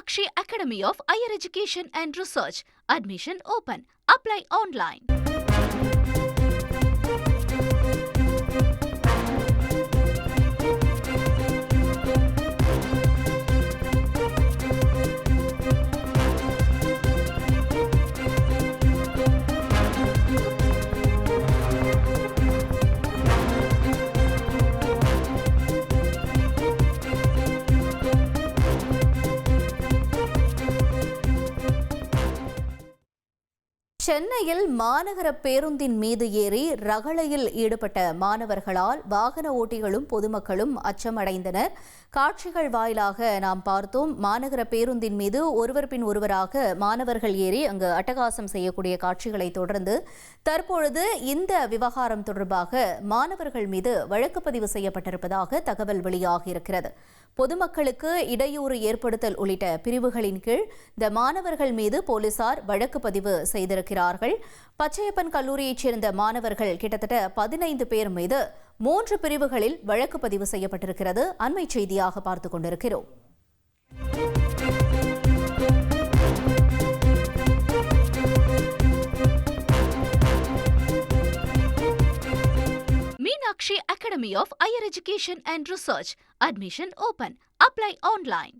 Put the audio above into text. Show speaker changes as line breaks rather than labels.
Meenakshi Academy of Higher Education and Research. Admission open. Apply online.
சென்னையில் மாநகர பேருந்தின் மீது ஏறி ரகளையில் ஈடுபட்ட மாணவர்களால் வாகன ஓட்டிகளும் பொதுமக்களும் அச்சமடைந்தனர். காட்சிகள் வாயிலாக நாம் பார்த்தோம். மாநகர பேருந்தின் மீது ஒருவர் பின் ஒருவராக மாணவர்கள் ஏறி அங்கு அட்டகாசம் செய்யக்கூடிய காட்சிகளை தொடர்ந்து தற்பொழுது இந்த விவகாரம் தொடர்பாக மாணவர்கள் மீது வழக்கு பதிவு செய்யப்பட்டிருப்பதாக தகவல் வெளியாகியிருக்கிறது. பொதுமக்களுக்கு இடையூறு ஏற்படுத்தல் உள்ளிட்ட பிரிவுகளின் கீழ் இந்த மாணவர்கள் மீது போலீசார் வழக்கு பதிவு செய்திருக்கிறார்கள். பச்சையப்பன் கல்லூரியைச் சேர்ந்த மாணவர்கள் கிட்டத்தட்ட 15 பேர் மீது 3 பிரிவுகளில் வழக்கு பதிவு செய்யப்பட்டிருக்கிறது. அண்மை செய்தியாக பார்த்துக் கொண்டிருக்கிறோம்.
Meenakshi Academy of Higher Education and Research. Admission open. Apply online.